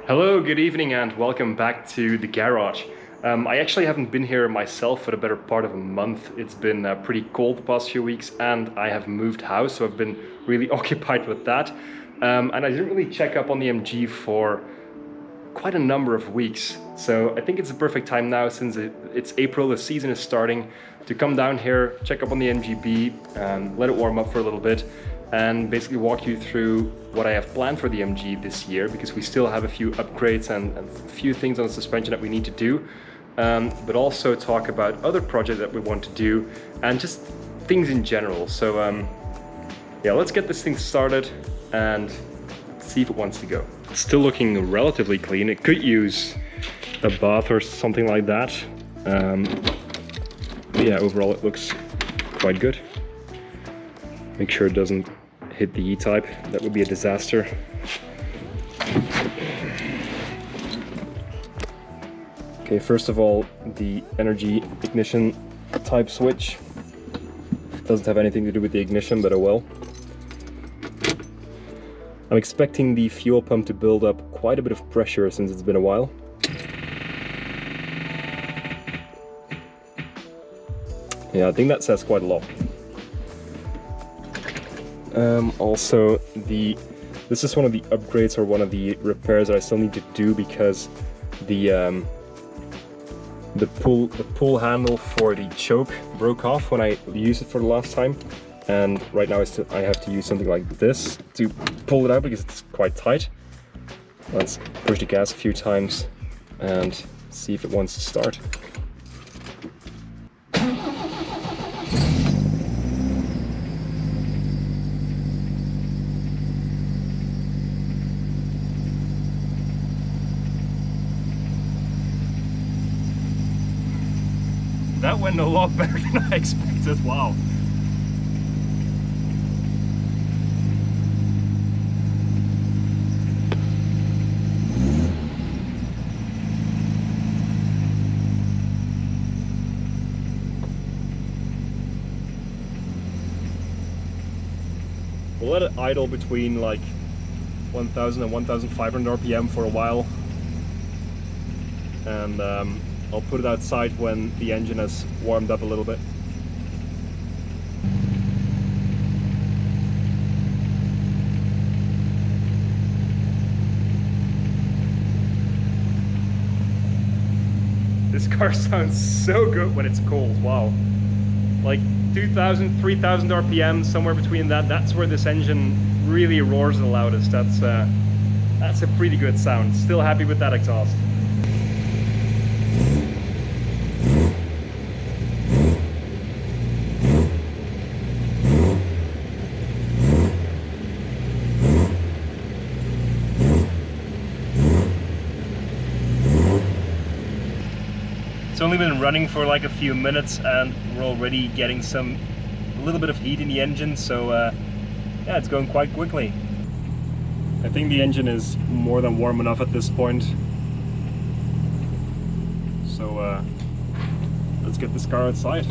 Hello, good evening, and welcome back to the garage. I actually haven't been here myself for the better part of a month. It's been pretty cold the past few weeks, and I have moved house, so I've been really occupied with that. And I didn't really check up on the MG for quite a number of weeks. So I think it's the perfect time now, since it's April, the season is starting, to come down here, check up on the MGB, let it warm up for a little bit, and basically walk you through what I have planned for the MG this year, because we still have a few upgrades and a few things on the suspension that we need to do, but also talk about other projects that we want to do and just things in general. So yeah, let's get this thing started and see if it wants to go. It's still looking relatively clean. It could use a bath or something like that. But yeah, overall it looks quite good. Make sure it doesn't hit the E-type. That would be a disaster. Okay, first of all, the energy ignition type switch. Doesn't have anything to do with the ignition, but oh well. I'm expecting the fuel pump to build up quite a bit of pressure since it's been a while. Yeah, I think that says quite a lot. Also, this is one of the upgrades or one of the repairs that I still need to do, because the pull handle for the choke broke off when I used it for the last time, and right now I have to use something like this to pull it out because it's quite tight. Let's push the gas a few times and see if it wants to start. That went a lot better than I expected, wow. We'll let it idle between like 1000 and 1500 RPM for a while. And I'll put it outside when the engine has warmed up a little bit. This car sounds so good when it's cold, wow. Like 2000, 3000 RPM, somewhere between that, that's where this engine really roars the loudest. That's a pretty good sound. Still happy with that exhaust. It's only been running for like a few minutes and we're already getting a little bit of heat in the engine, so yeah, it's going quite quickly. I think the engine is more than warm enough at this point. So let's get this car outside.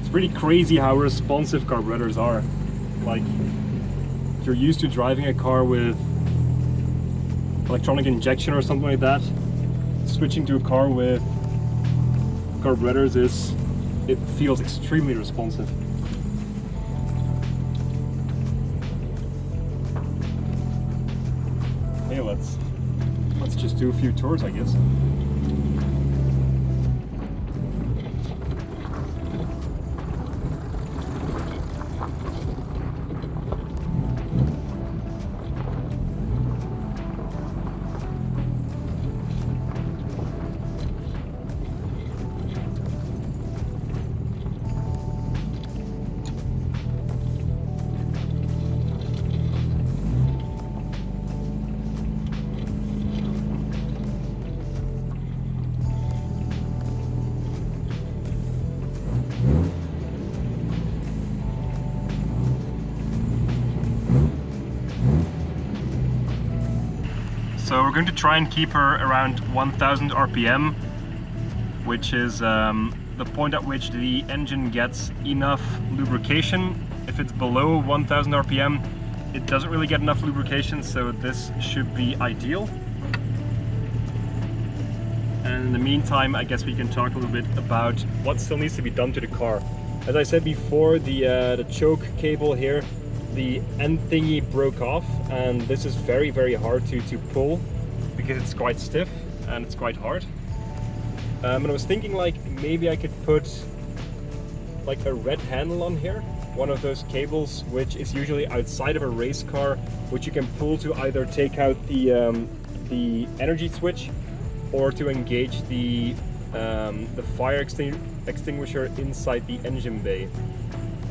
It's pretty crazy how responsive carburetors are. Like, if you're used to driving a car with electronic injection or something like that, switching to a car with carburetors it feels extremely responsive. Hey, let's just do a few tours, I guess. So we're going to try and keep her around 1000 RPM, which is the point at which the engine gets enough lubrication. If it's below 1000 RPM, it doesn't really get enough lubrication, so this should be ideal. And in the meantime, I guess we can talk a little bit about what still needs to be done to the car. As I said before, the choke cable here, the end thingy broke off, and this is very, very hard to pull because it's quite stiff and it's quite hard. And I was thinking like maybe I could put like a red handle on here, one of those cables which is usually outside of a race car, which you can pull to either take out the energy switch or to engage the fire extinguisher inside the engine bay.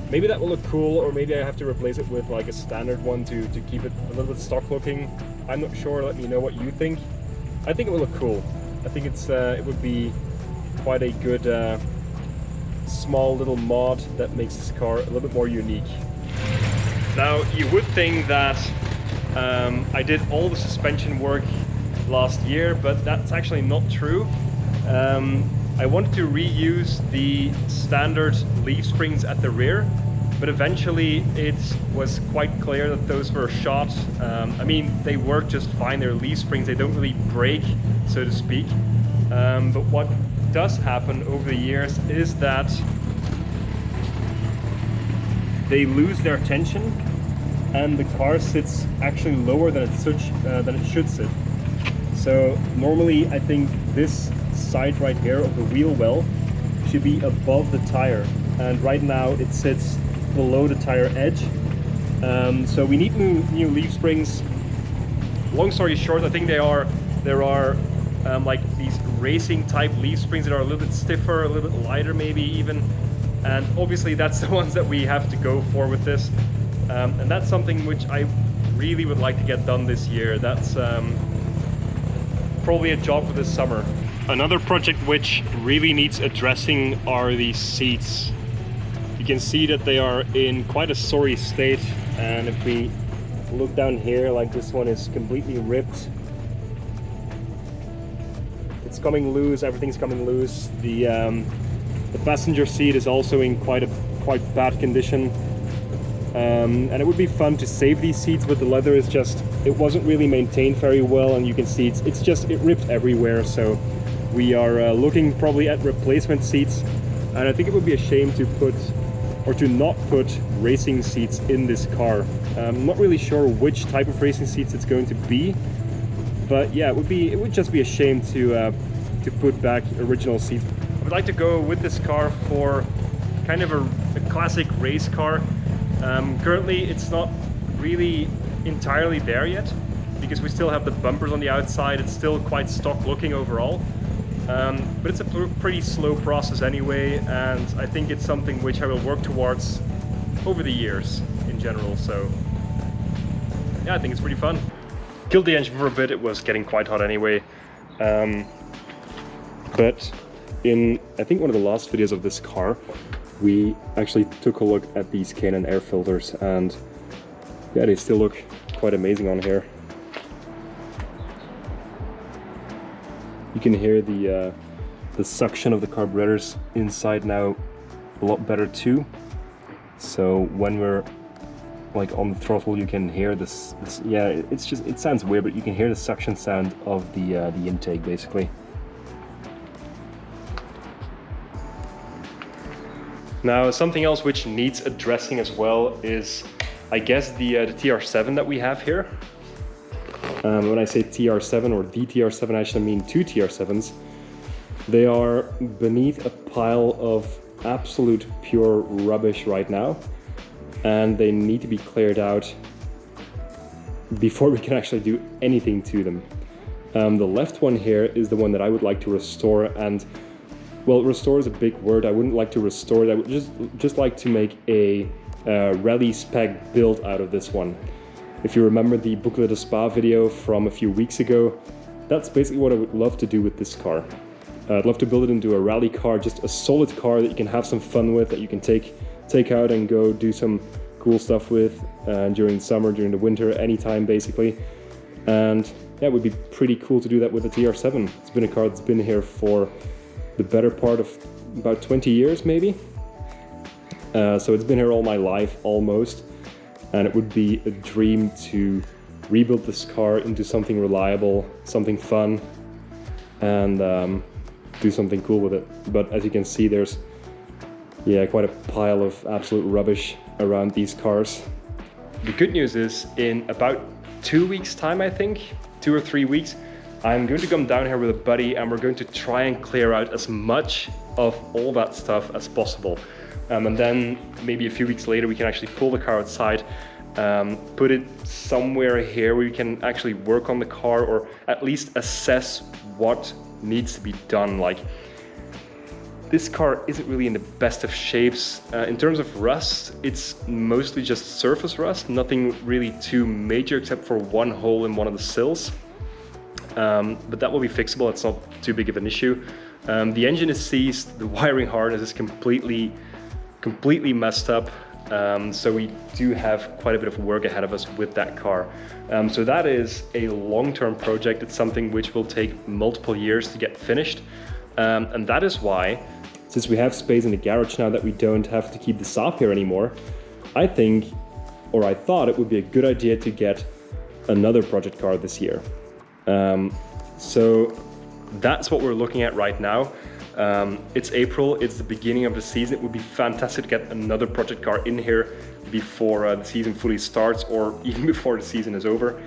Maybe that will look cool, or maybe I have to replace it with like a standard one to keep it a little bit stock looking. I'm not sure, let me know what you think. I think it will look cool. I think it would be quite a good small little mod that makes this car a little bit more unique. Now you would think that I did all the suspension work last year, but that's actually not true. I wanted to reuse the standard leaf springs at the rear, but eventually it was quite clear that those were shot. I mean, they work just fine, they're leaf springs, they don't really break, so to speak. But what does happen over the years is that they lose their tension and the car sits actually lower than it should sit. So normally I think this side right here of the wheel well should be above the tire, and right now it sits below the tire edge. So we need new leaf springs. Long story short, I think there are like these racing type leaf springs that are a little bit stiffer, a little bit lighter maybe even, and obviously that's the ones that we have to go for with this, and that's something which I really would like to get done this year. That's probably a job for this summer. Another project which really needs addressing are these seats. You can see that they are in quite a sorry state, and if we look down here, like this one is completely ripped. It's coming loose, everything's coming loose. The passenger seat is also in quite bad condition. And it would be fun to save these seats, but the leather is just, it wasn't really maintained very well, and you can see it ripped everywhere. So we are looking probably at replacement seats, and I think it would be a shame to put or to not put racing seats in this car. I'm not really sure which type of racing seats it's going to be, but yeah, it would just be a shame to put back original seats. I would like to go with this car for kind of a classic race car. Currently it's not really entirely there yet, because we still have the bumpers on the outside. It's still quite stock looking overall, but it's a pretty slow process anyway, and I think it's something which I will work towards over the years in general. So yeah, I think it's pretty fun. Killed the engine for a bit, it was getting quite hot anyway, but in I think one of the last videos of this car we actually took a look at these Canon air filters, and yeah, they still look quite amazing on here. You can hear the suction of the carburetors inside now a lot better too. So when we're like on the throttle, you can hear this yeah, it sounds weird, but you can hear the suction sound of the intake basically. Now, something else which needs addressing as well is, I guess, the TR7 that we have here. When I say TR7 or the TR7, I actually mean two TR7s. They are beneath a pile of absolute pure rubbish right now, and they need to be cleared out before we can actually do anything to them. The left one here is the one that I would like to restore, and well, restore is a big word. I wouldn't like to restore it. I would just like to make a rally spec build out of this one. If you remember the Boucle de Spa video from a few weeks ago, that's basically what I would love to do with this car. I'd love to build it into a rally car, just a solid car that you can have some fun with, that you can take out and go do some cool stuff with during the summer, during the winter, anytime basically. And yeah, it would be pretty cool to do that with the TR7. It's been a car that's been here for the better part of about 20 years maybe. So it's been here all my life almost, and it would be a dream to rebuild this car into something reliable, something fun, and do something cool with it. But as you can see, there's quite a pile of absolute rubbish around these cars. The good news is, in about 2 weeks time, I think, 2 or 3 weeks, I'm going to come down here with a buddy and we're going to try and clear out as much of all that stuff as possible. And then maybe a few weeks later we can actually pull the car outside, put it somewhere here where we can actually work on the car, or at least assess what needs to be done. Like, this car isn't really in the best of shapes. In terms of rust, it's mostly just surface rust, nothing really too major except for one hole in one of the sills. But that will be fixable, it's not too big of an issue. The engine is seized, the wiring harness is completely messed up. So we do have quite a bit of work ahead of us with that car. So that is a long-term project. It's something which will take multiple years to get finished. And that is why, since we have space in the garage now that we don't have to keep the Saab here anymore, I thought it would be a good idea to get another project car this year. So that's what we're looking at right now. It's April, it's the beginning of the season. It would be fantastic to get another project car in here before the season fully starts, or even before the season is over.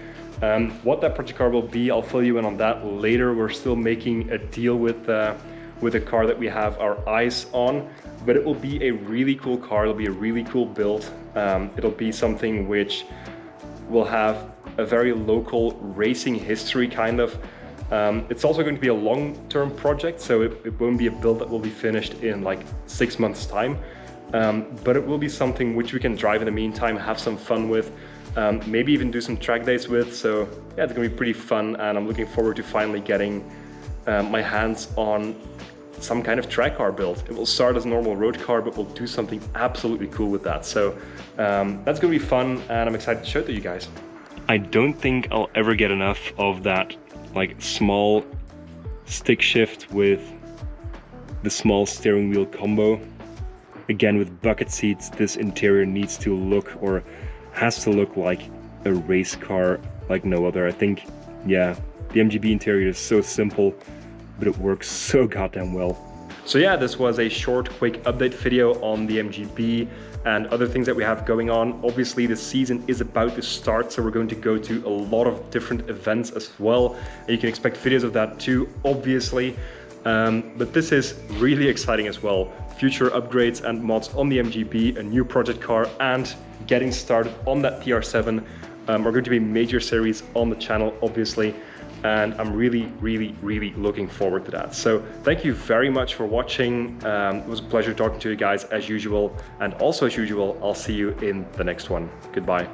What that project car will be, I'll fill you in on that later. We're still making a deal with a car that we have our eyes on, but it will be a really cool car. It'll be a really cool build. It'll be something which will have a very local racing history kind of. It's also going to be a long-term project, so it won't be a build that will be finished in like 6 months time, but it will be something which we can drive in the meantime, have some fun with, maybe even do some track days with. So yeah, it's gonna be pretty fun, and I'm looking forward to finally getting my hands on some kind of track car build. It will start as a normal road car, but we'll do something absolutely cool with that. So that's gonna be fun, and I'm excited to show it to you guys. I don't think I'll ever get enough of that like small stick shift with the small steering wheel combo. Again, with bucket seats, this interior needs to look, or has to look, like a race car like no other. I think, yeah, the MGB interior is so simple, but it works so goddamn well. So yeah, this was a short, quick update video on the MGB and other things that we have going on. Obviously, the season is about to start, so we're going to go to a lot of different events as well. And you can expect videos of that too, obviously. But this is really exciting as well. Future upgrades and mods on the MGB, a new project car, and getting started on that TR7 are going to be major series on the channel, obviously. And I'm really looking forward to that. So thank you very much for watching. It was a pleasure talking to you guys as usual. And also as usual, I'll see you in the next one. Goodbye.